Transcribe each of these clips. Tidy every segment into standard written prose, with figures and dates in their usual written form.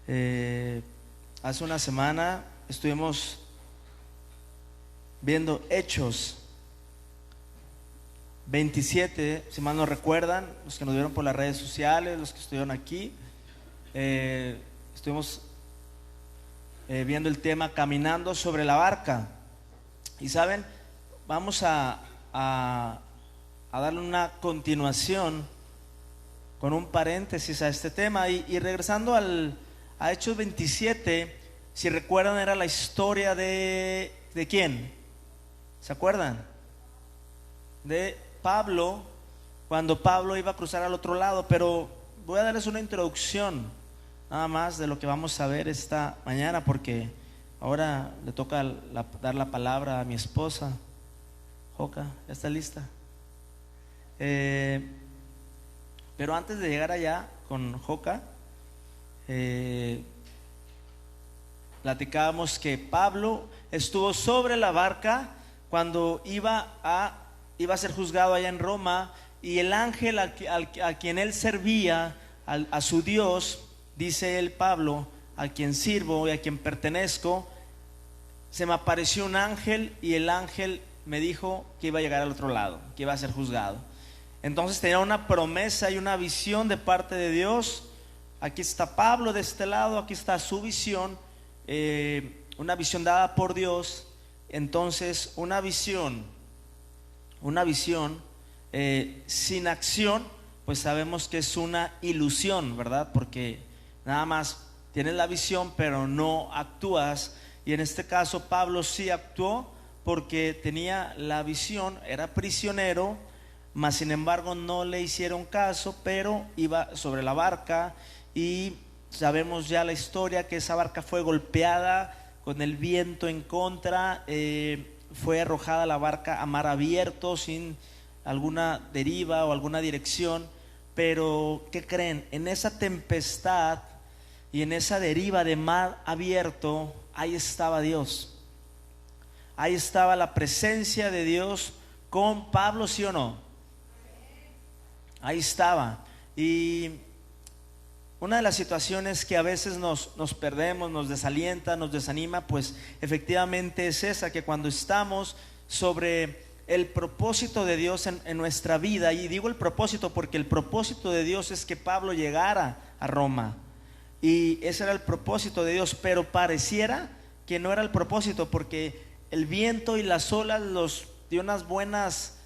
Eh, Hace una semana estuvimos viendo Hechos 27, si mal no recuerdan, los que nos vieron por las redes sociales, los que estuvieron aquí. Estuvimos viendo el tema caminando sobre la barca. Y saben, vamos a darle una continuación con un paréntesis a este tema. Y regresando a Hechos 27, si recuerdan, era la historia ¿de quién? ¿Se acuerdan? De Pablo, cuando Pablo iba a cruzar al otro lado. Pero voy a darles una introducción nada más de lo que vamos a ver esta mañana, porque ahora le toca dar la palabra a mi esposa. Joca, ¿ya está lista? Pero antes de llegar allá con Joca, platicábamos que Pablo estuvo sobre la barca cuando iba a ser juzgado allá en Roma, y el ángel a quien él servía, a su Dios, dice él, Pablo, a quien sirvo y a quien pertenezco, se me apareció un ángel y el ángel me dijo que iba a llegar al otro lado, que iba a ser juzgado. Entonces tenía una promesa y una visión de parte de Dios. Aquí está Pablo de este lado, aquí está su visión, una visión dada por Dios. Entonces una visión sin acción, pues sabemos que es una ilusión, ¿verdad? Porque nada más tienes la visión pero no actúas. Y en este caso Pablo sí actuó, porque tenía la visión, era prisionero, mas sin embargo no le hicieron caso, pero iba sobre la barca. Y sabemos ya la historia, que esa barca fue golpeada con el viento en contra, fue arrojada la barca a mar abierto, sin alguna deriva o alguna dirección. Pero ¿qué creen? En esa tempestad y en esa deriva de mar abierto, ahí estaba Dios. Ahí estaba la presencia de Dios con Pablo, ¿sí o no? Ahí estaba. Y una de las situaciones que a veces nos perdemos, nos desalienta, nos desanima, pues efectivamente es esa, que cuando estamos sobre el propósito de Dios en nuestra vida, y digo el propósito porque el propósito de Dios es que Pablo llegara a Roma, y ese era el propósito de Dios, pero pareciera que no era el propósito, porque el viento y las olas los dio unas buenas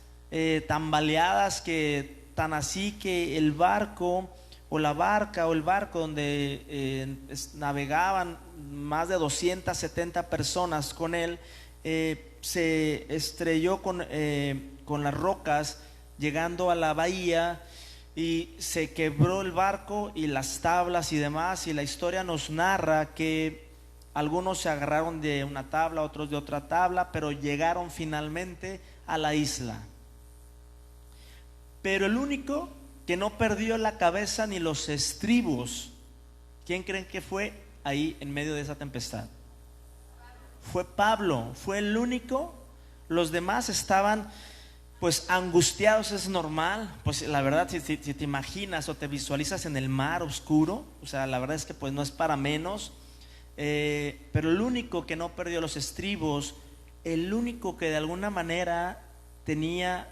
tambaleadas, que tan así que el barco o la barca o el barco donde navegaban más de 270 personas con él, se estrelló con las rocas llegando a la bahía, y se quebró el barco y las tablas y demás. Y la historia nos narra que algunos se agarraron de una tabla, otros de otra tabla, pero llegaron finalmente a la isla. Pero el único que no perdió la cabeza ni los estribos, ¿quién creen que fue ahí en medio de esa tempestad? Fue Pablo, fue el único. Los demás estaban pues angustiados, es normal. Pues la verdad, si te imaginas o te visualizas en el mar oscuro, o sea, la verdad es que pues no es para menos. Pero el único que no perdió los estribos, el único que de alguna manera tenía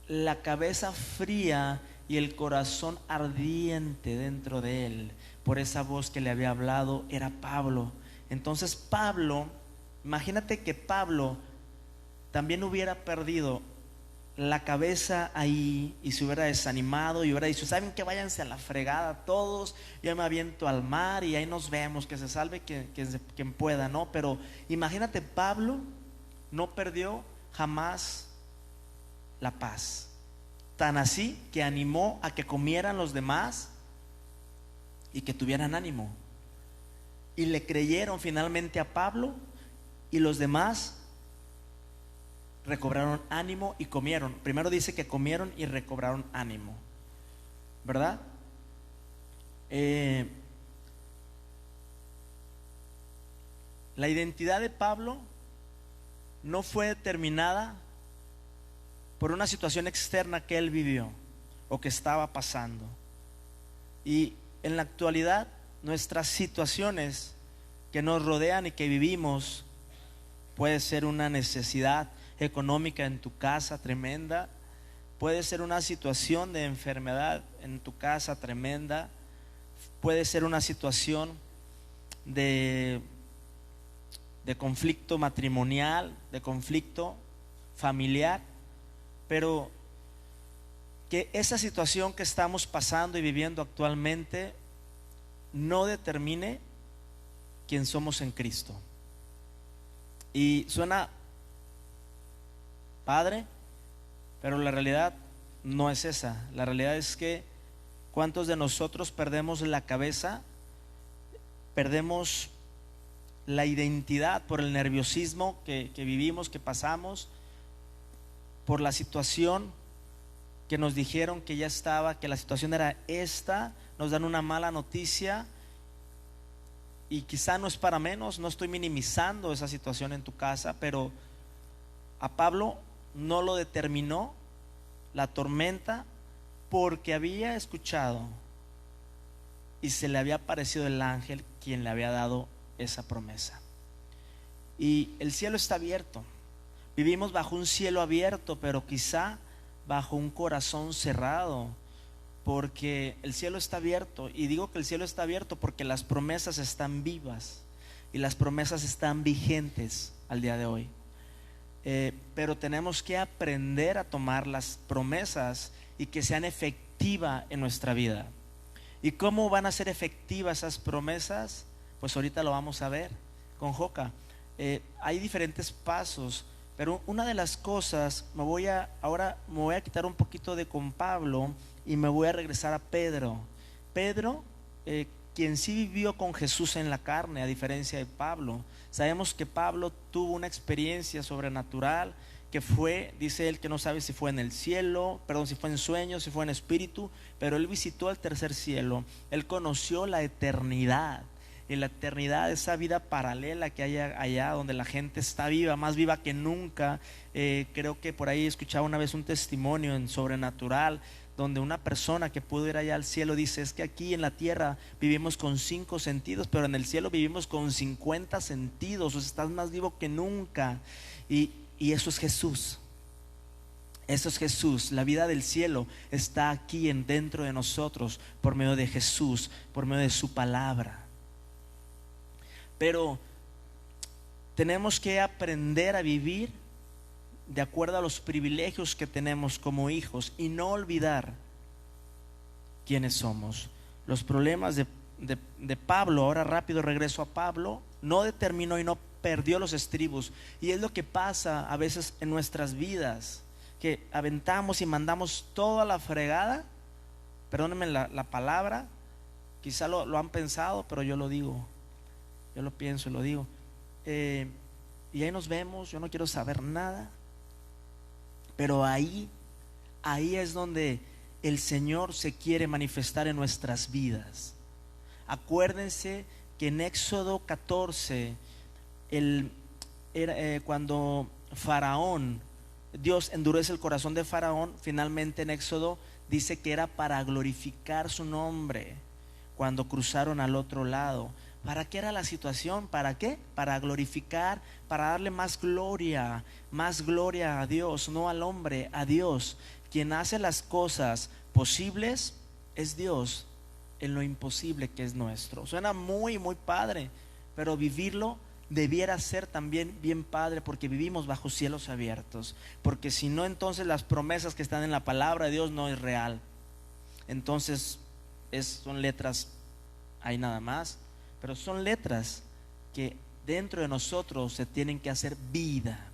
la cabeza fría y el corazón ardiente dentro de él por esa voz que le había hablado, era Pablo. Entonces Pablo, imagínate que Pablo también hubiera perdido la cabeza ahí y se hubiera desanimado y hubiera dicho, ¿saben qué? Váyanse a la fregada todos, yo me aviento al mar y ahí nos vemos, que se salve quien pueda, ¿no? Pero imagínate, Pablo no perdió jamás la paz, tan así que animó a que comieran los demás y que tuvieran ánimo, y le creyeron finalmente a Pablo, y los demás recobraron ánimo y comieron. Primero dice que comieron y recobraron ánimo, ¿verdad? La identidad de Pablo no fue determinada por una situación externa que él vivió o que estaba pasando. Y en la actualidad nuestras situaciones que nos rodean y que vivimos, puede ser una necesidad económica en tu casa tremenda, puede ser una situación de enfermedad en tu casa tremenda, puede ser una situación de conflicto matrimonial, de conflicto familiar, pero que esa situación que estamos pasando y viviendo actualmente no determine quién somos en Cristo. Y suena padre, pero la realidad no es esa. La realidad es que ¿cuántos de nosotros perdemos la cabeza? Perdemos la identidad por el nerviosismo que vivimos, que pasamos, por la situación que nos dijeron que ya estaba, que la situación era esta, nos dan una mala noticia y quizá no es para menos. No estoy minimizando esa situación en tu casa, pero a Pablo no lo determinó la tormenta, porque había escuchado y se le había aparecido el ángel quien le había dado esa promesa. Y el cielo está abierto. Vivimos bajo un cielo abierto, pero quizá bajo un corazón cerrado, porque el cielo está abierto. Y digo que el cielo está abierto porque las promesas están vivas y las promesas están vigentes al día de hoy. Pero tenemos que aprender a tomar las promesas y que sean efectivas en nuestra vida. ¿Y cómo van a ser efectivas esas promesas? Pues ahorita lo vamos a ver con Joca. Hay diferentes pasos, pero una de las cosas, ahora me voy a quitar un poquito de con Pablo y me voy a regresar a Pedro. Pedro, quien sí vivió con Jesús en la carne, a diferencia de Pablo. Sabemos que Pablo tuvo una experiencia sobrenatural, que fue, dice él, que no sabe si fue en el cielo, perdón, si fue en sueños, si fue en espíritu, pero él visitó el tercer cielo. Él conoció la eternidad. Y la eternidad, esa vida paralela que hay allá donde la gente está viva, más viva que nunca. Creo que por ahí escuchaba una vez un testimonio en Sobrenatural, donde una persona que pudo ir allá al cielo dice: es que aquí en la tierra vivimos con 5 sentidos, pero en el cielo vivimos con 50 sentidos. O sea, estás más vivo que nunca. Y eso es Jesús. Eso es Jesús. La vida del cielo está aquí dentro de nosotros, por medio de Jesús, por medio de su palabra. Pero tenemos que aprender a vivir de acuerdo a los privilegios que tenemos como hijos y no olvidar quiénes somos. Los problemas de Pablo, ahora rápido regreso a Pablo, no determinó y no perdió los estribos. Y es lo que pasa a veces en nuestras vidas, que aventamos y mandamos toda la fregada. Perdónenme la palabra, quizá lo han pensado, pero yo lo digo. Yo lo pienso y lo digo. Y ahí nos vemos, yo no quiero saber nada. Pero ahí es donde el Señor se quiere manifestar en nuestras vidas. Acuérdense que en Éxodo 14, cuando Faraón, Dios endurece el corazón de Faraón, finalmente en Éxodo dice que era para glorificar su nombre cuando cruzaron al otro lado. ¿Para qué era la situación? ¿Para qué? Para glorificar, para darle más gloria a Dios, no al hombre, a Dios. Quien hace las cosas posibles es Dios en lo imposible que es nuestro. Suena muy, muy padre, pero vivirlo debiera ser también bien padre, porque vivimos bajo cielos abiertos. Porque si no, entonces las promesas que están en la palabra de Dios no es real. Entonces son letras ahí nada más. Pero son letras que dentro de nosotros se tienen que hacer vida.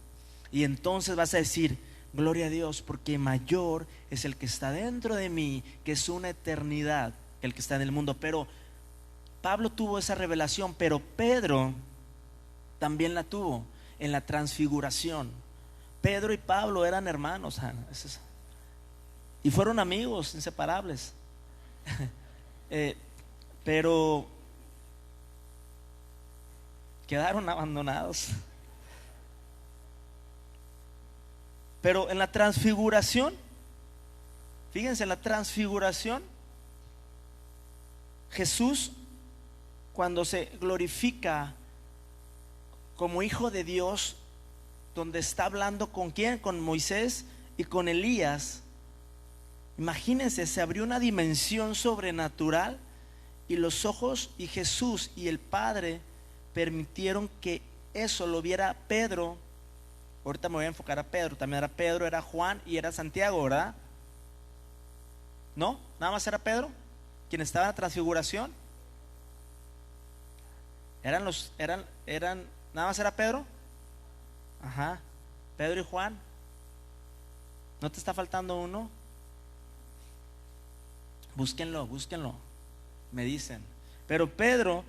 Y entonces vas a decir: gloria a Dios, porque mayor es el que está dentro de mí, que es una eternidad, que el que está en el mundo. Pero Pablo tuvo esa revelación, pero Pedro también la tuvo en la transfiguración. Pedro y Pablo eran hermanos, Ana, y fueron amigos inseparables. Pero quedaron abandonados. Pero en la transfiguración, fíjense, en la transfiguración Jesús cuando se glorifica como hijo de Dios, donde está hablando con quién, con Moisés y con Elías. Imagínense, se abrió una dimensión sobrenatural y los ojos y Jesús y el Padre permitieron que eso lo viera Pedro. Ahorita me voy a enfocar a Pedro. También era Pedro, era Juan y era Santiago, ¿verdad? ¿No? ¿Nada más era Pedro quien estaba en la transfiguración? Eran nada más era Pedro. Ajá, Pedro y Juan. ¿No te está faltando uno? Búsquenlo, me dicen. Pero Pedro,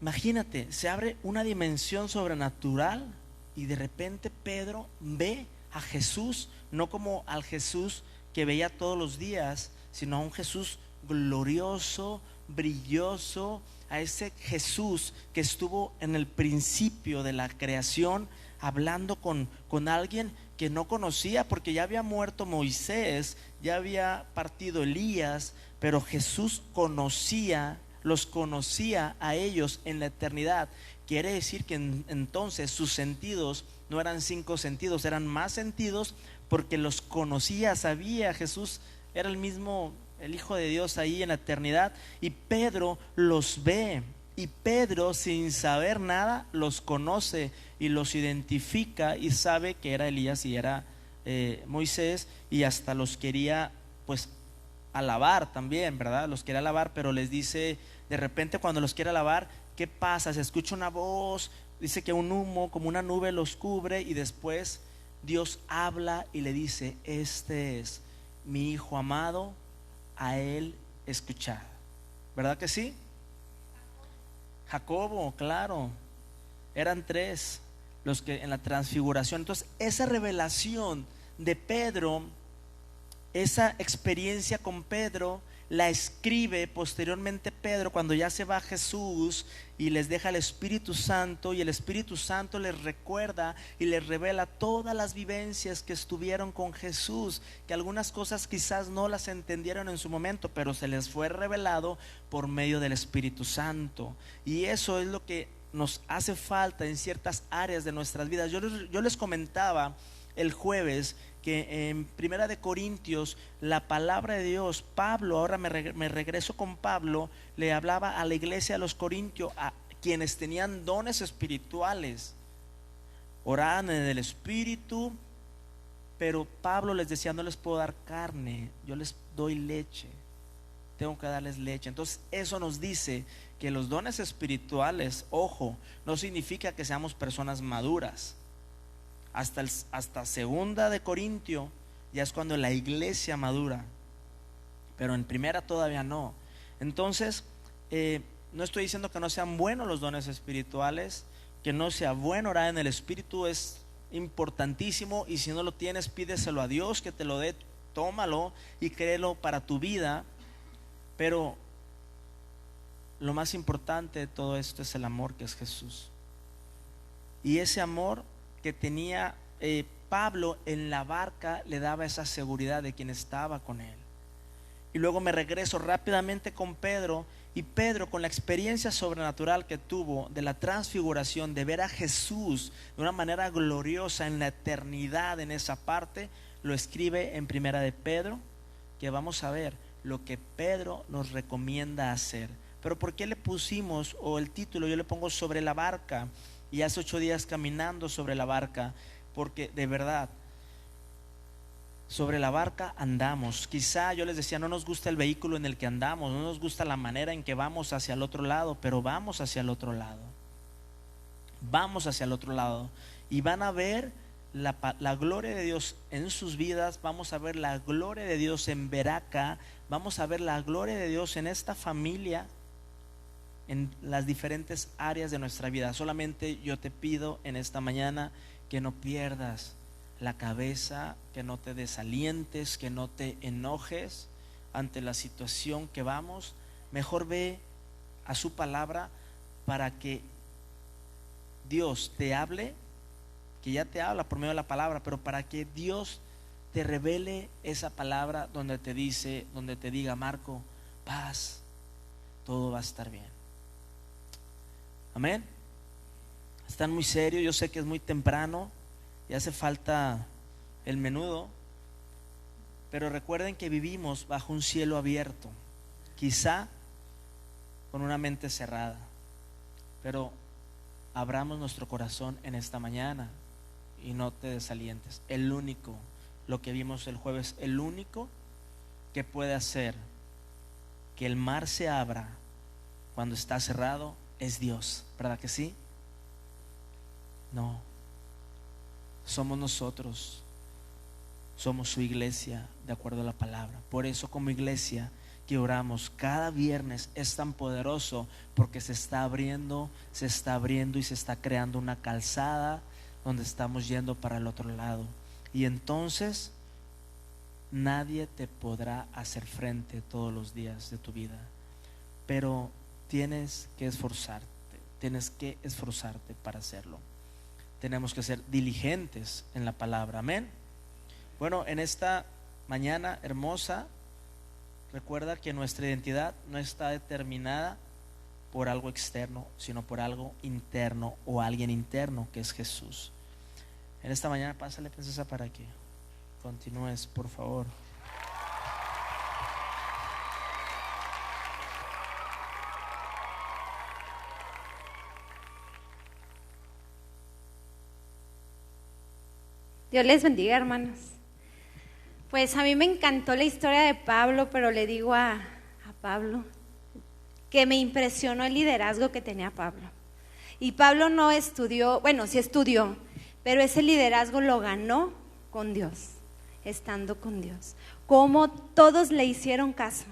imagínate, se abre una dimensión sobrenatural y de repente Pedro ve a Jesús, no como al Jesús que veía todos los días, sino a un Jesús glorioso, brilloso, a ese Jesús que estuvo en el principio de la creación, hablando con alguien que no conocía, porque ya había muerto Moisés, ya había partido Elías, pero Jesús los conocía a ellos en la eternidad. Quiere decir que entonces sus sentidos no eran 5 sentidos, eran más sentidos, porque los conocía, sabía. Jesús era el mismo, el Hijo de Dios ahí en la eternidad, y Pedro los ve, y Pedro, sin saber nada, los conoce y los identifica y sabe que era Elías y era Moisés, y hasta los quería pues alabar también, ¿verdad? Los quería alabar, pero les dice, de repente cuando los quiere alabar, ¿qué pasa? Se escucha una voz, dice que un humo como una nube los cubre, y después Dios habla y le dice: este es mi Hijo amado, a él escuchad. ¿Verdad que sí? Jacobo, claro, eran 3 los que en la transfiguración. Entonces esa revelación de Pedro, esa experiencia con Pedro, la escribe posteriormente Pedro cuando ya se va Jesús y les deja el Espíritu Santo, y el Espíritu Santo les recuerda y les revela todas las vivencias que estuvieron con Jesús, que algunas cosas quizás no las entendieron en su momento, pero se les fue revelado por medio del Espíritu Santo. Y eso es lo que nos hace falta en ciertas áreas de nuestras vidas. Yo les comentaba el jueves que en Primera de Corintios, la palabra de Dios, Pablo, ahora me regreso con Pablo, le hablaba a la iglesia de los Corintios, a quienes tenían dones espirituales, oraban en el Espíritu, pero Pablo les decía: no les puedo dar carne, yo les doy leche, tengo que darles leche. Entonces eso nos dice que los dones espirituales, ojo, no significa que seamos personas maduras. Hasta segunda de Corintio ya es cuando la iglesia madura, pero en primera todavía no. Entonces no estoy diciendo que no sean buenos los dones espirituales, que no sea bueno orar en el Espíritu, es importantísimo, y si no lo tienes, pídeselo a Dios que te lo dé, tómalo y créelo para tu vida. Pero lo más importante de todo esto es el amor, que es Jesús, y ese amor que tenía Pablo en la barca le daba esa seguridad de quien estaba con él. Y luego me regreso rápidamente con Pedro, y Pedro, con la experiencia sobrenatural que tuvo de la transfiguración, de ver a Jesús de una manera gloriosa en la eternidad, en esa parte, lo escribe en Primera de Pedro, que vamos a ver lo que Pedro nos recomienda hacer. Pero ¿por qué le pusimos, o el título yo le pongo sobre la barca? Y hace 8 días caminando sobre la barca, porque de verdad, sobre la barca andamos. Quizá yo les decía, no nos gusta el vehículo en el que andamos, no nos gusta la manera en que vamos hacia el otro lado, pero vamos hacia el otro lado. Vamos hacia el otro lado. Y van a ver la gloria de Dios en sus vidas. Vamos a ver la gloria de Dios en Veraca. Vamos a ver la gloria de Dios en esta familia, en las diferentes áreas de nuestra vida. Solamente yo te pido en esta mañana que no pierdas la cabeza, que no te desalientes, que no te enojes ante la situación que vamos. Mejor ve a su palabra para que Dios te hable, que ya te habla por medio de la palabra, pero para que Dios te revele esa palabra donde te dice, donde te diga: Marco, paz, todo va a estar bien. Amén. Están muy serios, yo sé que es muy temprano y hace falta el menudo, pero recuerden que vivimos bajo un cielo abierto, quizá con una mente cerrada, pero abramos nuestro corazón en esta mañana y no te desalientes. El único, lo que vimos el jueves, el único que puede hacer que el mar se abra cuando está cerrado es Dios, ¿verdad que sí? No, somos nosotros, somos su iglesia de acuerdo a la palabra. Por eso como iglesia que oramos cada viernes es tan poderoso, porque se está abriendo y se está creando una calzada donde estamos yendo para el otro lado, y entonces nadie te podrá hacer frente todos los días de tu vida, pero tienes que esforzarte para hacerlo. Tenemos que ser diligentes en la palabra, amén. Bueno, en esta mañana hermosa, recuerda que nuestra identidad no está determinada por algo externo, sino por algo interno o alguien interno, que es Jesús. En esta mañana, pásale, princesa, para que continúes, por favor. Dios les bendiga, hermanos. Pues a mí me encantó la historia de Pablo, pero le digo a Pablo que me impresionó el liderazgo que tenía Pablo. Y Pablo no estudió, bueno, sí estudió, pero ese liderazgo lo ganó con Dios, estando con Dios. Como todos le hicieron caso,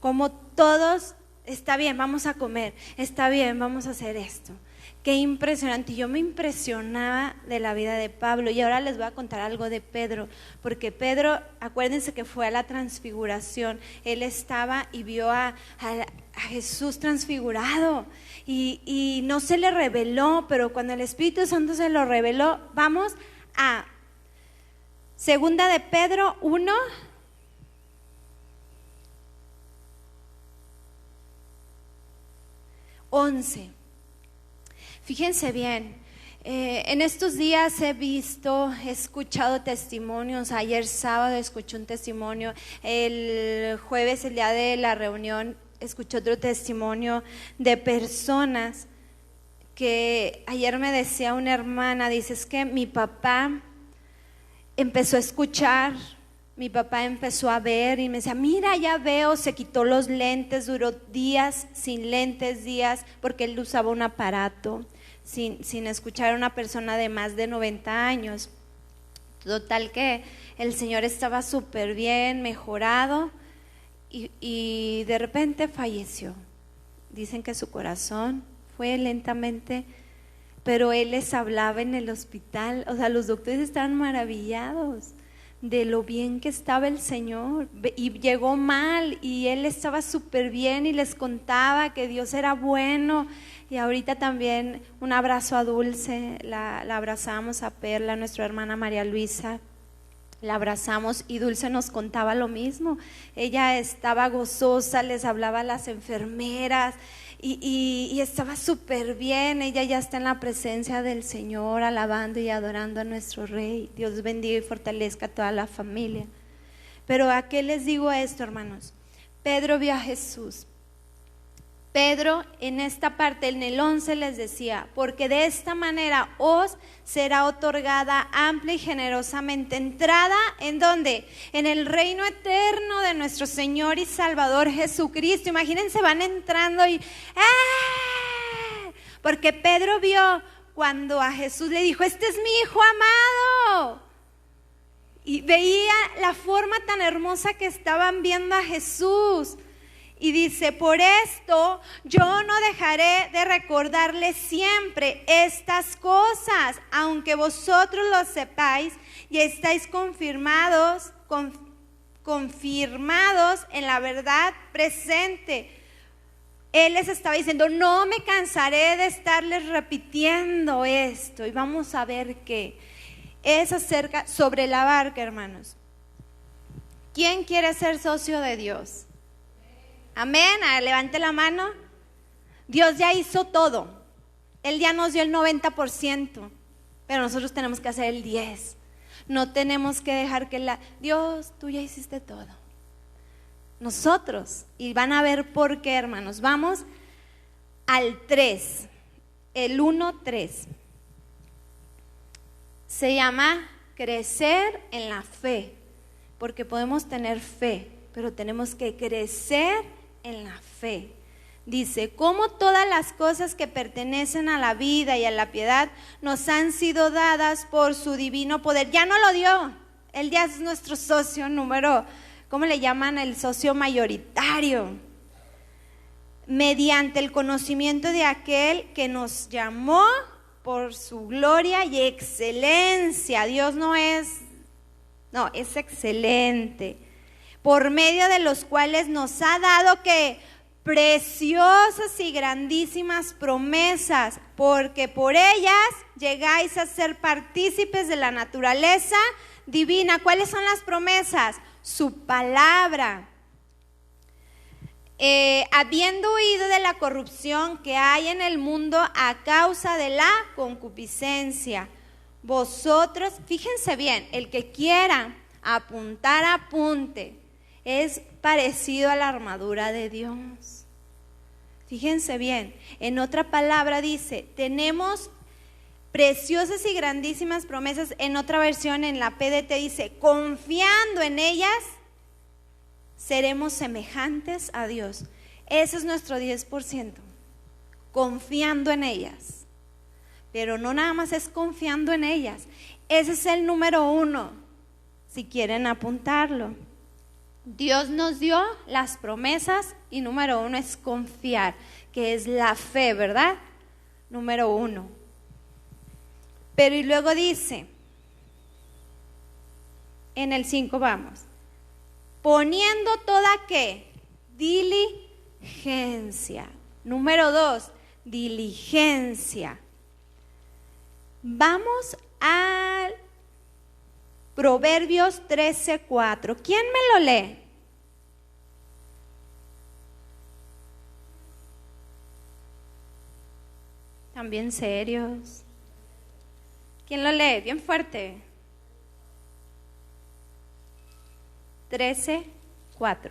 como todos, está bien, vamos a comer, está bien, vamos a hacer esto. Qué impresionante. Yo me impresionaba de la vida de Pablo. Y ahora les voy a contar algo de Pedro, porque Pedro, acuérdense que fue a la transfiguración. Él estaba y vio a Jesús transfigurado, y no se le reveló, pero cuando el Espíritu Santo se lo reveló, vamos a Segunda de Pedro 1, (11). Fíjense bien, en estos días he escuchado testimonios. Ayer sábado escuché un testimonio, el jueves, el día de la reunión, escuché otro testimonio de personas que ayer me decía una hermana, dice, es que mi papá empezó a escuchar, mi papá empezó a ver y me decía, mira, ya veo, se quitó los lentes, duró días sin lentes, porque él usaba un aparato, sin escuchar a una persona de más de 90 años. Total que el Señor estaba súper bien, mejorado, y de repente falleció. Dicen que su corazón fue lentamente, pero él les hablaba en el hospital. O sea, los doctores estaban maravillados de lo bien que estaba el Señor, y llegó mal y él estaba súper bien y les contaba que Dios era bueno. Y ahorita también un abrazo a Dulce, la abrazamos, a Perla, nuestra hermana María Luisa, la abrazamos, y Dulce nos contaba lo mismo. Ella estaba gozosa, les hablaba a las enfermeras y estaba súper bien. Ella ya está en la presencia del Señor, alabando y adorando a nuestro Rey. Dios bendiga y fortalezca a toda la familia. Pero ¿a qué les digo esto, hermanos? Pedro vio a Jesús. Pedro en esta parte, en el 11, les decía, porque de esta manera os será otorgada amplia y generosamente entrada, ¿en dónde? En el reino eterno de nuestro Señor y Salvador Jesucristo. Imagínense, van entrando y porque Pedro vio cuando a Jesús le dijo, este es mi Hijo amado, y veía la forma tan hermosa que estaban viendo a Jesús. Y dice, por esto yo no dejaré de recordarles siempre estas cosas, aunque vosotros lo sepáis y estáis confirmados en la verdad presente. Él les estaba diciendo, no me cansaré de estarles repitiendo esto. Y vamos a ver qué es acerca sobre la barca, hermanos. ¿Quién quiere ser socio de Dios? Amén, levante la mano. Dios ya hizo todo. Él ya nos dio el 90%, pero nosotros tenemos que hacer el 10%. No tenemos que dejar que Dios, tú ya hiciste todo. Nosotros, y van a ver por qué, hermanos. Vamos al 3, el 1:3. Se llama crecer en la fe, porque podemos tener fe, pero tenemos que crecer en la fe. Dice, como todas las cosas que pertenecen a la vida y a la piedad nos han sido dadas por su divino poder. Ya no lo dio, Él ya es nuestro socio número, ¿cómo le llaman? El socio mayoritario. Mediante el conocimiento de aquel que nos llamó por su gloria y excelencia. Dios es excelente. Por medio de los cuales nos ha dado que preciosas y grandísimas promesas, porque por ellas llegáis a ser partícipes de la naturaleza divina. ¿Cuáles son las promesas? Su palabra. Habiendo huido de la corrupción que hay en el mundo a causa de la concupiscencia, vosotros, fíjense bien, el que quiera apuntar, apunte. Es parecido a la armadura de Dios. Fíjense bien, en otra palabra dice, tenemos preciosas y grandísimas promesas. En otra versión, en la PDT dice, confiando en ellas, seremos semejantes a Dios. Ese es nuestro 10%, confiando en ellas. Pero no nada más es confiando en ellas, ese es el número 1, si quieren apuntarlo. Dios nos dio las promesas y número 1 es confiar, que es la fe, ¿verdad? Número 1. Pero y luego dice, en el 5 vamos, poniendo toda ¿qué? Diligencia. Número 2, diligencia. Vamos al Proverbios 13:4. ¿Quién me lo lee? También serios. ¿Quién lo lee? Bien fuerte. 13:4.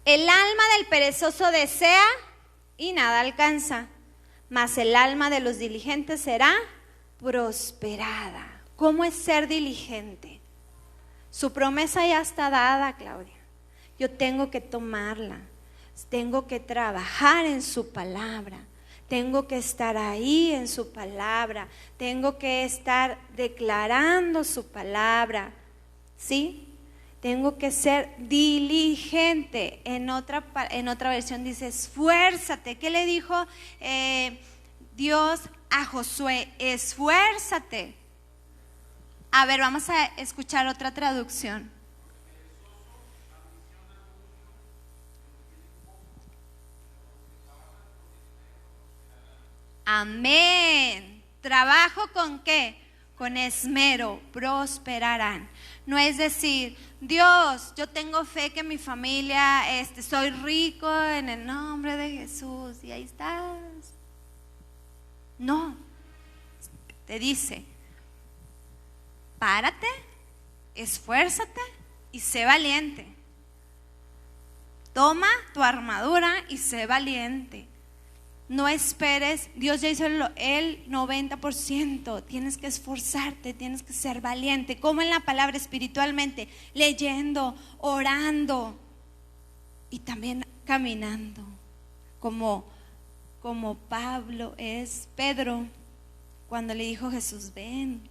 El alma del perezoso desea y nada alcanza, mas el alma de los diligentes será prosperada. ¿Cómo es ser diligente? Su promesa ya está dada, Claudia. Yo tengo que tomarla. Tengo que trabajar en su palabra. Tengo que estar ahí en su palabra. Tengo que estar declarando su palabra. ¿Sí? Tengo que ser diligente. En otra versión dice, esfuérzate. ¿Qué le dijo Dios a Josué? Esfuérzate. A ver, vamos a escuchar otra traducción. Amén. ¿Trabajo con qué? Con esmero, prosperarán. No es decir, Dios, yo tengo fe que mi familia, soy rico en el nombre de Jesús y ahí estás. No, te dice, párate, esfuérzate y sé valiente. Toma tu armadura y sé valiente. No esperes, Dios ya hizo el 90%, tienes que esforzarte, tienes que ser valiente. Como en la palabra espiritualmente, leyendo, orando y también caminando. Como Pedro, cuando le dijo Jesús, ven,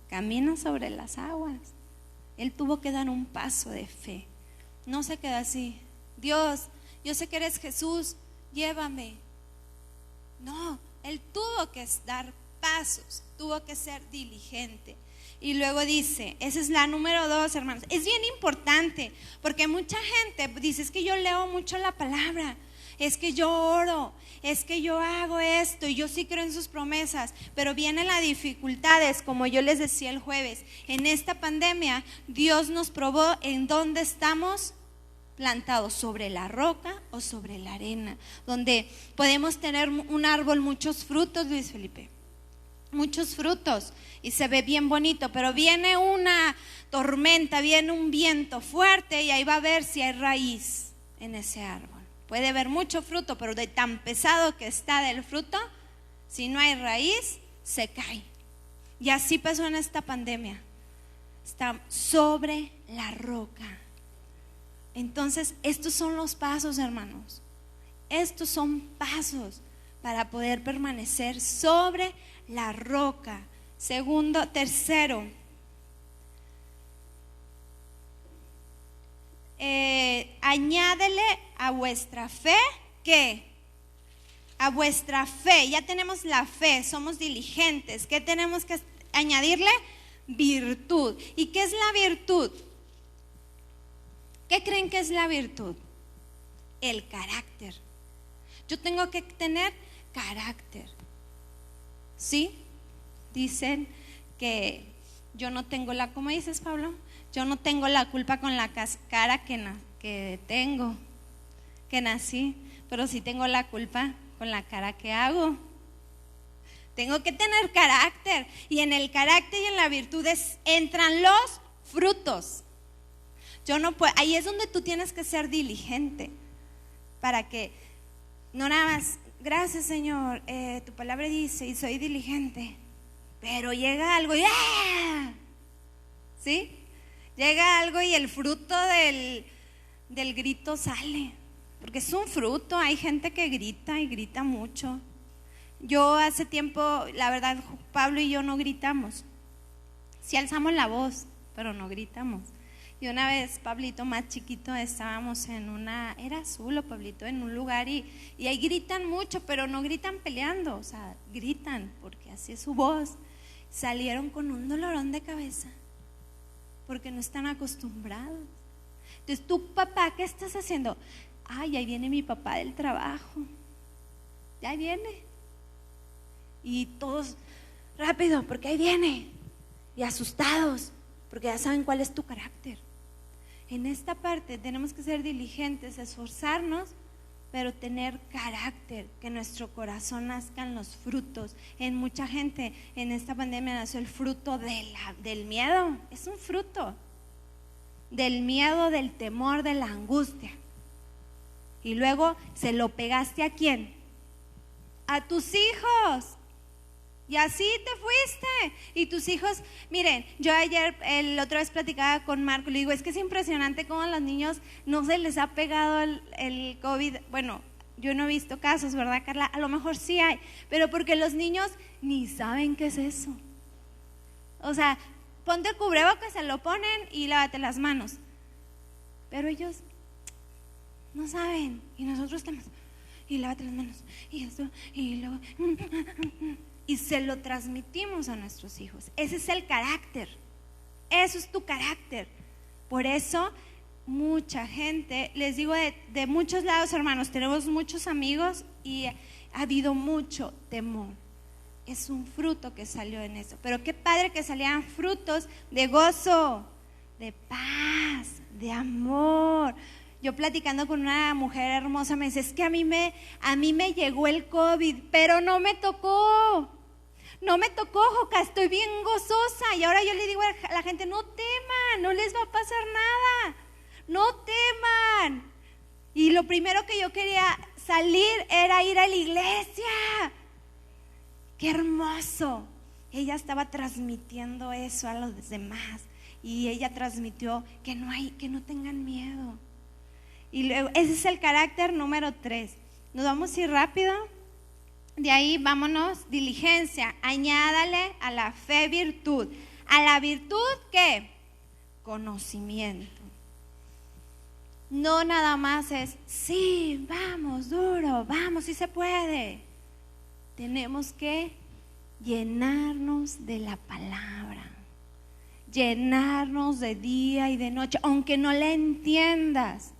camina sobre las aguas. Él tuvo que dar un paso de fe. No se queda así, Dios, yo sé que eres Jesús, llévame. No, él tuvo que dar pasos, tuvo que ser diligente. Y luego dice, esa es la número 2, hermanos. Es bien importante, porque mucha gente dice, es que yo leo mucho la palabra, es que yo oro, es que yo hago esto y yo sí creo en sus promesas, pero vienen las dificultades, como yo les decía el jueves. En esta pandemia, Dios nos probó en dónde estamos plantado sobre la roca o sobre la arena, donde podemos tener un árbol, muchos frutos, Luis Felipe, muchos frutos, y se ve bien bonito, pero viene una tormenta, viene un viento fuerte y ahí va a ver si hay raíz en ese árbol. Puede haber mucho fruto, pero de tan pesado que está del fruto, si no hay raíz, se cae. Y así pasó en esta pandemia. Está sobre la roca. Entonces, estos son los pasos, hermanos. Estos son pasos para poder permanecer sobre la roca. Segundo, tercero, añádele a vuestra fe, ¿qué? A vuestra fe. Ya tenemos la fe, somos diligentes. ¿Qué tenemos que añadirle? Virtud. ¿Y qué es la virtud? ¿Qué creen que es la virtud? El carácter. Yo tengo que tener carácter. ¿Sí? Dicen que yo no tengo la, ¿cómo dices, Pablo? Yo no tengo la culpa con la cara que tengo, que nací, pero sí tengo la culpa con la cara que hago. Tengo que tener carácter, y en el carácter y en la virtud entran los frutos. Yo no puedo, ahí es donde tú tienes que ser diligente, para que no nada más, gracias Señor, tu palabra dice y soy diligente, pero llega algo y ¡ah! ¿Sí? Llega algo y el fruto del grito sale, porque es un fruto. Hay gente que grita y grita mucho. Yo hace tiempo, la verdad, Pablo y yo no gritamos. Sí alzamos la voz, pero no gritamos. Y una vez, Pablito más chiquito, estábamos en era Azul o Pablito, en un lugar y ahí gritan mucho, pero no gritan peleando, o sea, gritan porque así es su voz. Salieron con un dolorón de cabeza, porque no están acostumbrados. Entonces, tú, papá, ¿qué estás haciendo? Ay, ahí viene mi papá del trabajo, ya viene. Y todos, rápido, porque ahí viene. Y asustados, porque ya saben cuál es tu carácter. En esta parte tenemos que ser diligentes, esforzarnos, pero tener carácter, que en nuestro corazón nazcan los frutos. En mucha gente en esta pandemia nació el fruto del miedo. Es un fruto del miedo, del temor, de la angustia. Y luego se lo pegaste ¿a quién? A tus hijos. Y así te fuiste. Y tus hijos, miren, yo ayer, la otra vez platicaba con Marco, le digo, es que es impresionante cómo a los niños no se les ha pegado el COVID. Bueno, yo no he visto casos, ¿verdad, Carla? A lo mejor sí hay, pero porque los niños ni saben qué es eso. O sea, ponte el cubrebocas, se lo ponen y lávate las manos. Pero ellos no saben. Y nosotros estamos, y lávate las manos, y esto, y luego... Y se lo transmitimos a nuestros hijos. Ese es el carácter. Eso es tu carácter. Por eso mucha gente, les digo de muchos lados, hermanos, tenemos muchos amigos y ha habido mucho temor. Es un fruto que salió en eso. Pero qué padre que salían frutos de gozo, de paz, de amor. Yo platicando con una mujer hermosa me dice, es que a mí me llegó el COVID, pero no me tocó. No me tocó, Joca, estoy bien gozosa. Y ahora yo le digo a la gente, no teman, no les va a pasar nada, no teman. Y lo primero que yo quería salir era ir a la iglesia. Qué hermoso. Ella estaba transmitiendo eso a los demás. Y ella transmitió que no tengan miedo. Y luego, ese es el carácter número 3. Nos vamos a ir rápido. De ahí vámonos, diligencia, añádale a la fe virtud. A la virtud, ¿qué? Conocimiento. No nada más es, sí, vamos, duro, vamos, sí se puede. Tenemos que llenarnos de la palabra, llenarnos de día y de noche, aunque no la entiendas.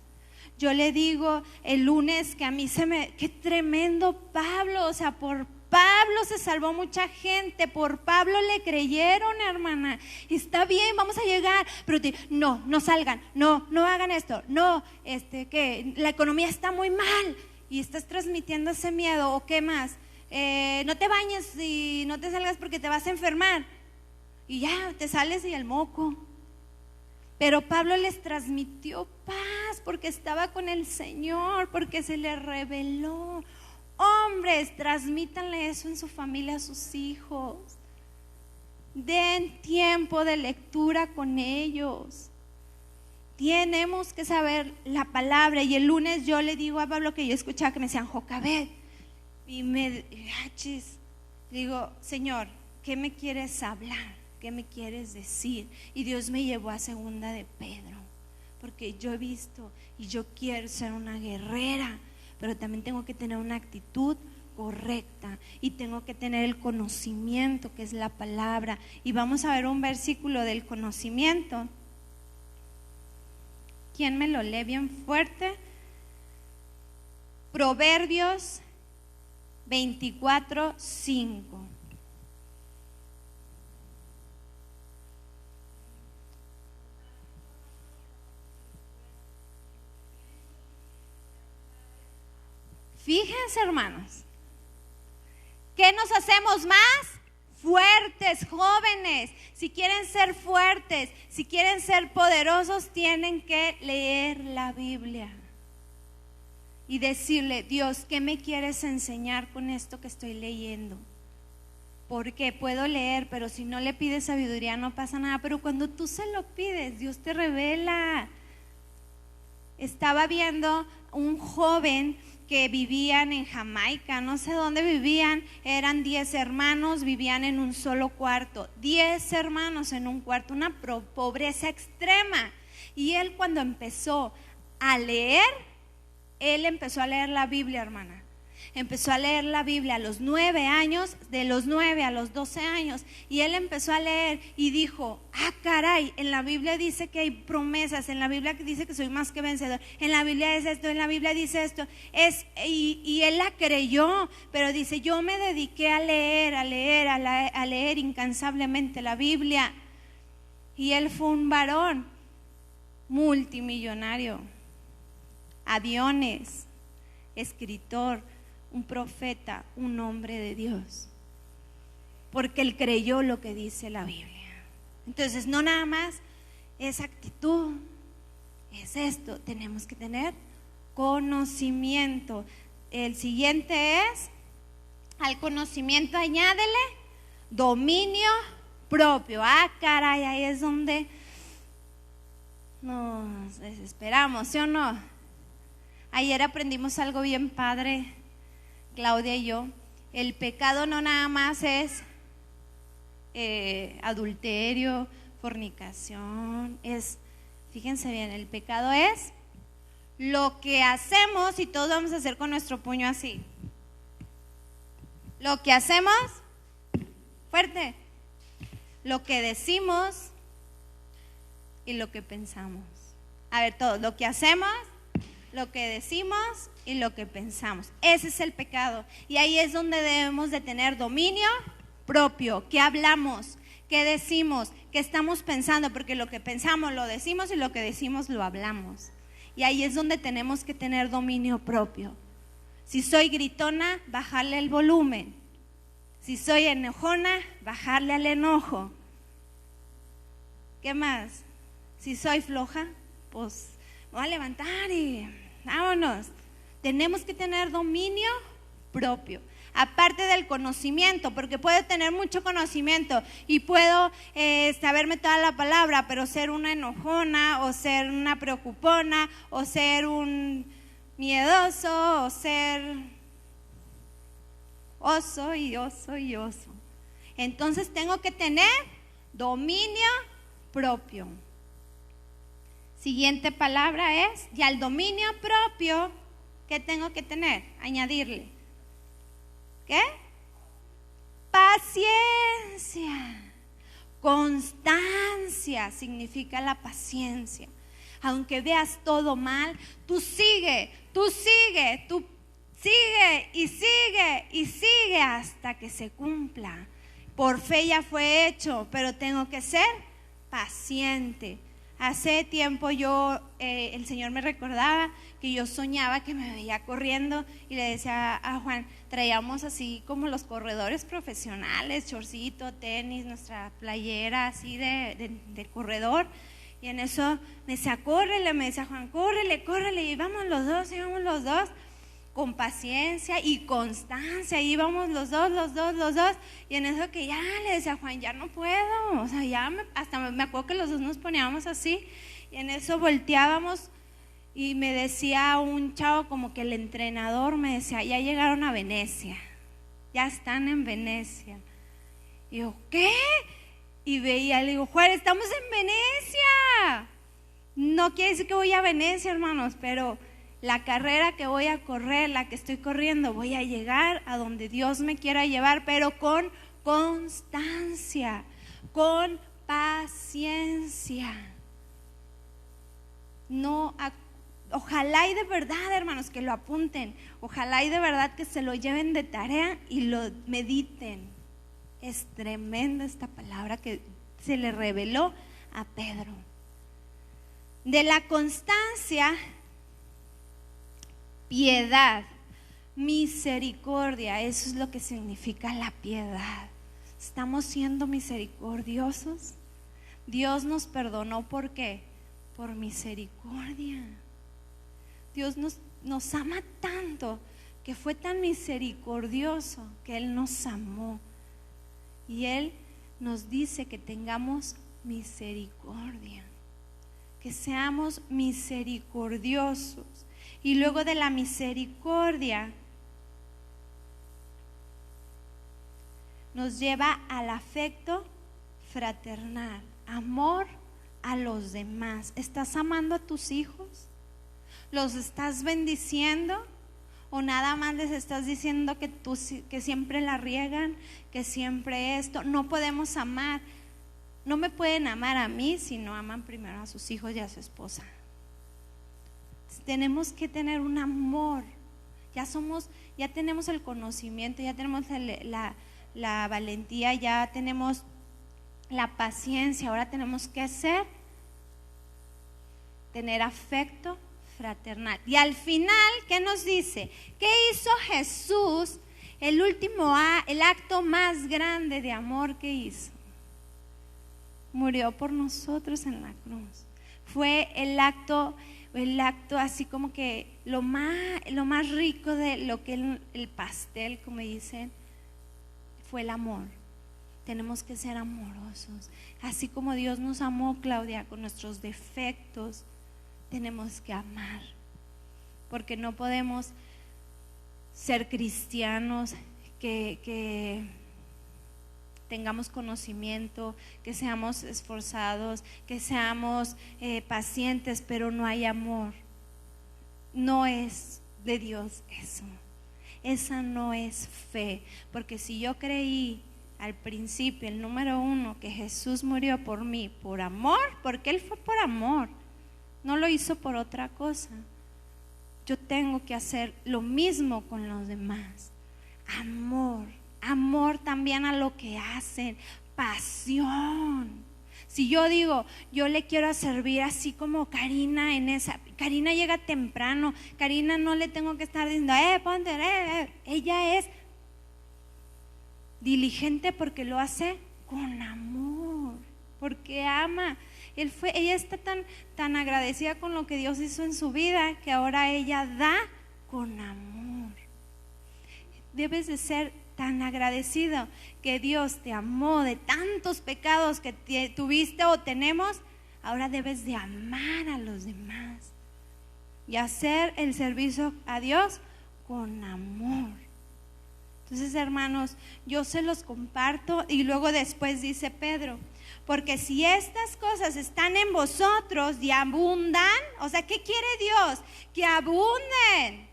Yo le digo el lunes que a mí qué tremendo Pablo, o sea, por Pablo se salvó mucha gente, por Pablo le creyeron, hermana. Está bien, vamos a llegar, pero no salgan, no hagan esto, no, que la economía está muy mal y estás transmitiendo ese miedo. ¿O qué más? No te bañes y no te salgas porque te vas a enfermar. Y ya te sales y el moco. Pero Pablo les transmitió paz porque estaba con el Señor, porque se le reveló. Hombres, transmítanle eso en su familia a sus hijos. Den tiempo de lectura con ellos. Tenemos que saber la palabra. Y el lunes yo le digo a Pablo que yo escuchaba que me decían Jocabed. Y digo, Señor, ¿qué me quieres hablar? ¿Qué me quieres decir? Y Dios me llevó a segunda de Pedro, porque yo he visto y yo quiero ser una guerrera, pero también tengo que tener una actitud correcta y tengo que tener el conocimiento, que es la palabra. Y vamos a ver un versículo del conocimiento. ¿Quién me lo lee bien fuerte? Proverbios 24:5. Fíjense, hermanos, ¿qué nos hacemos más? Fuertes, jóvenes. Si quieren ser fuertes, si quieren ser poderosos, tienen que leer la Biblia y decirle, Dios, ¿qué me quieres enseñar con esto que estoy leyendo? Porque puedo leer, pero si no le pides sabiduría no pasa nada. Pero cuando tú se lo pides, Dios te revela. Estaba viendo un joven que vivían en Jamaica, no sé dónde vivían, eran 10 hermanos, vivían en un solo cuarto, 10 hermanos en un cuarto, una pobreza extrema. Y él cuando empezó a leer, él empezó a leer la Biblia, hermana. Empezó a leer la Biblia a los 9 años, de los 9 a los 12 años, y él empezó a leer y dijo, caray, en la Biblia dice que hay promesas, en la Biblia dice que soy más que vencedor, en la Biblia dice esto, en la Biblia dice esto, y él la creyó, pero dice, yo me dediqué a leer incansablemente la Biblia, y él fue un varón multimillonario, aviones, escritor, un profeta, un hombre de Dios, porque él creyó lo que dice la Biblia. Entonces no nada más es actitud, es esto, tenemos que tener conocimiento. El siguiente es, al conocimiento añádele dominio propio. Caray, ahí es donde nos desesperamos, ¿sí o no? Ayer aprendimos algo bien padre, Claudia y yo. El pecado no nada más es adulterio, fornicación, fíjense bien, el pecado es lo que hacemos, y todos vamos a hacer con nuestro puño así. Lo que hacemos, fuerte, lo que decimos y lo que pensamos. A ver, todos, lo que hacemos, lo que decimos y lo que pensamos. Ese es el pecado. Y ahí es donde debemos de tener dominio propio. ¿Qué hablamos? ¿Qué decimos? ¿Qué estamos pensando? Porque lo que pensamos lo decimos y lo que decimos lo hablamos. Y ahí es donde tenemos que tener dominio propio. Si soy gritona, bajarle el volumen. Si soy enojona, bajarle al enojo. ¿Qué más? Si soy floja, pues me voy a levantar y vámonos. Tenemos que tener dominio propio. Aparte del conocimiento, porque puedo tener mucho conocimiento y puedo saberme toda la palabra, pero ser una enojona o ser una preocupona o ser un miedoso o ser oso y oso y oso. Entonces tengo que tener dominio propio. Siguiente palabra es, y al dominio propio, ¿qué tengo que tener? Añadirle. ¿Qué? Paciencia. Constancia significa la paciencia. Aunque veas todo mal, tú sigue, tú sigue y sigue y sigue hasta que se cumpla. Por fe ya fue hecho, pero tengo que ser paciente. Hace tiempo el Señor me recordaba que yo soñaba que me veía corriendo y le decía a Juan, traíamos así como los corredores profesionales, chorcito, tenis, nuestra playera así de corredor. Y en eso me decía, córrele, me decía Juan, córrele, y íbamos los dos, con paciencia y constancia, íbamos los dos, y en eso que ya le decía Juan, ya no puedo, o sea, hasta me acuerdo que los dos nos poníamos así, y en eso volteábamos, y me decía un chavo como que el entrenador me decía, ya llegaron a Venecia, ya están en Venecia. Y yo, ¿qué? Y veía, le digo, Juan, estamos en Venecia. No quiere decir que voy a Venecia, hermanos, pero la carrera que voy a correr, la que estoy corriendo, voy a llegar a donde Dios me quiera llevar, pero con constancia, con paciencia. No, ojalá y de verdad, hermanos, que lo apunten, ojalá y de verdad que se lo lleven de tarea y lo mediten. Es tremenda esta palabra que se le reveló a Pedro. De la constancia, piedad, misericordia, eso es lo que significa la piedad. ¿Estamos siendo misericordiosos? Dios nos perdonó, ¿por qué? Por misericordia. Dios nos ama tanto, que fue tan misericordioso, que Él nos amó. Y Él nos dice que tengamos misericordia, que seamos misericordiosos. Y luego de la misericordia nos lleva al afecto fraternal, amor a los demás. ¿Estás amando a tus hijos? ¿Los estás bendiciendo? ¿O nada más les estás diciendo que siempre la riegan, que siempre esto? No podemos amar. No me pueden amar a mí si no aman primero a sus hijos y a su esposa. Tenemos que tener un amor. Ya tenemos el conocimiento, ya tenemos la valentía, ya tenemos la paciencia. Ahora tenemos que tener afecto fraternal. Y al final, ¿qué nos dice? ¿Qué hizo Jesús? El acto más grande de amor que hizo. Murió por nosotros en la cruz. Fue el acto así como que lo más rico de lo que el pastel, como dicen, fue el amor. Tenemos que ser amorosos. Así como Dios nos amó, Claudia, con nuestros defectos, tenemos que amar, porque no podemos ser cristianos que tengamos conocimiento, que seamos esforzados, que seamos pacientes, pero no hay amor. No es de Dios eso. Esa no es fe, porque si yo creí al principio, el número 1, que Jesús murió por mí, por amor, porque Él fue por amor, no lo hizo por otra cosa. Yo tengo que hacer lo mismo con los demás. Amor también a lo que hacen, pasión. Si yo digo, yo le quiero servir así como Karina Karina llega temprano, Karina no le tengo que estar diciendo, ponte, ella es diligente porque lo hace con amor, porque ama. Ella está tan agradecida con lo que Dios hizo en su vida, que ahora ella da con amor. Debes de ser tan agradecido que Dios te amó de tantos pecados que tuviste o tenemos. Ahora debes de amar a los demás y hacer el servicio a Dios con amor. Entonces, hermanos, yo se los comparto y luego después dice Pedro, porque si estas cosas están en vosotros y abundan, o sea, ¿qué quiere Dios? Que abunden,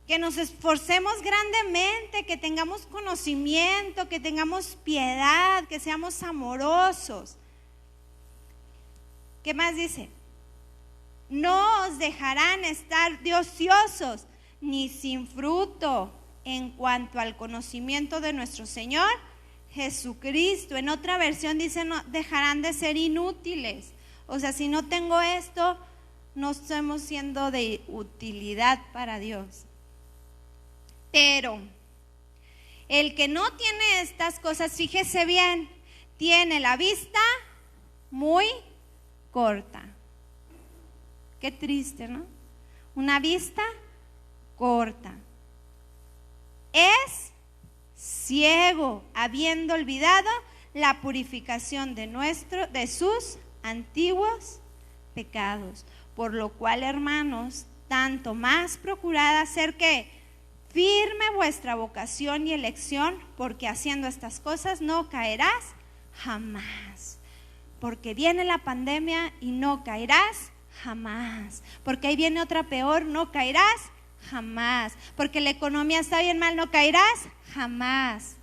que nos esforcemos grandemente, que tengamos conocimiento, que tengamos piedad, que seamos amorosos. ¿Qué más dice? No os dejarán estar de ociosos, ni sin fruto en cuanto al conocimiento de nuestro Señor Jesucristo. En otra versión dice, no, dejarán de ser inútiles. O sea, si no tengo esto, no estamos siendo de utilidad para Dios. Pero el que no tiene estas cosas, fíjese bien, tiene la vista muy corta. Qué triste, ¿no? Una vista corta. Es ciego, habiendo olvidado la purificación de sus antiguos pecados. Por lo cual, hermanos, tanto más procurad hacer que firme vuestra vocación y elección, porque haciendo estas cosas no caerás jamás. Porque viene la pandemia y no caerás jamás. Porque ahí viene otra peor, no caerás jamás. Porque la economía está bien mal, no caerás jamás.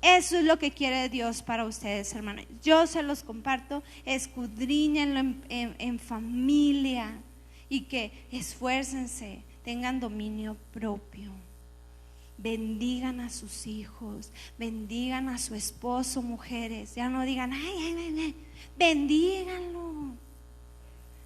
Eso es lo que quiere Dios para ustedes, hermanos. Yo se los comparto, escudriñenlo en familia y que esfuércense, tengan dominio propio. Bendigan a sus hijos, bendigan a su esposo, mujeres. Ya no digan, ay, bendíganlo.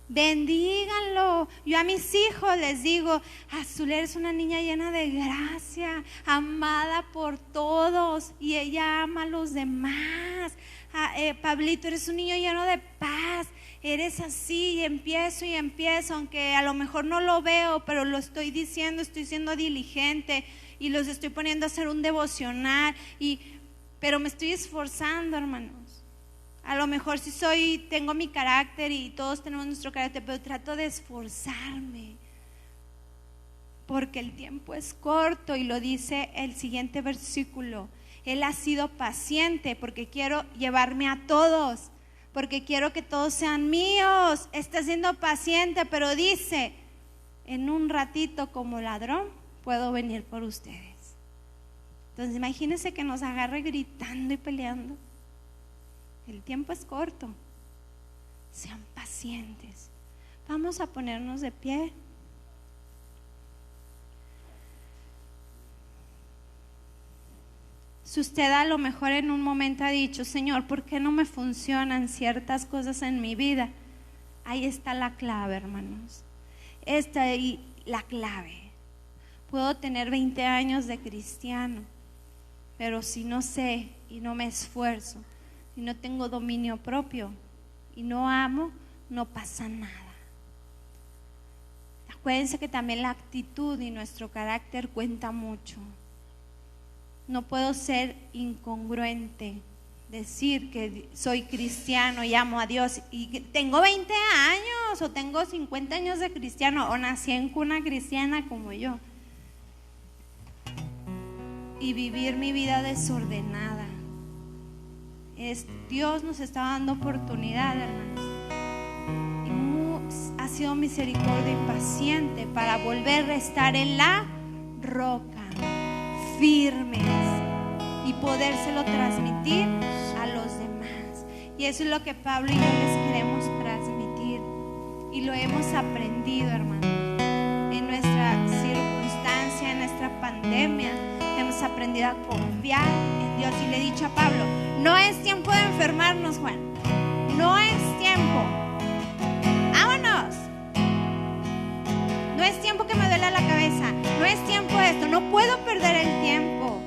Bendíganlo. Yo a mis hijos les digo, Azul, eres una niña llena de gracia, amada por todos, y ella ama a los demás. Pablito, eres un niño lleno de paz, eres así, y empiezo, aunque a lo mejor no lo veo, pero lo estoy diciendo, estoy siendo diligente y los estoy poniendo a hacer un devocional, pero me estoy esforzando, hermanos. A lo mejor tengo mi carácter y todos tenemos nuestro carácter, pero trato de esforzarme, porque el tiempo es corto, y lo dice el siguiente versículo. Él ha sido paciente porque quiero llevarme a todos, porque quiero que todos sean míos. Está siendo paciente, pero dice, en un ratito como ladrón puedo venir por ustedes. Entonces imagínense que nos agarre gritando y peleando. El tiempo es corto. Sean pacientes. Vamos a ponernos de pie. Si usted a lo mejor en un momento ha dicho, Señor, ¿por qué no me funcionan ciertas cosas en mi vida? Ahí está la clave, hermanos. Esta ahí la clave. Puedo tener 20 años de cristiano, pero si no sé y no me esfuerzo, y no tengo dominio propio y no amo, no pasa nada. Acuérdense que también la actitud y nuestro carácter cuenta mucho. No puedo ser incongruente, decir que soy cristiano y amo a Dios y que tengo 20 años o tengo 50 años de cristiano o nací en cuna cristiana como yo, y vivir mi vida desordenada. Dios nos está dando oportunidad, hermanos, y ha sido misericordia y paciente para volver a estar en la roca, firmes, y podérselo transmitir a los demás. Y eso es lo que Pablo y yo les queremos transmitir, y lo hemos aprendido, hermanos, en nuestra circunstancia, en nuestra pandemia. Hemos aprendido a confiar en Dios, y le he dicho a Pablo, no es tiempo de enfermarnos, Juan, no es tiempo, vámonos, no es tiempo que me duela la cabeza, no es tiempo de esto, no puedo perder el tiempo,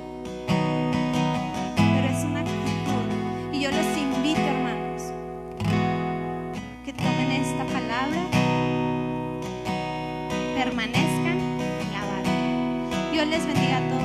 pero es una actitud. Y yo les invito, hermanos, que tomen esta palabra, permanezcan en la barca. Dios les bendiga a todos.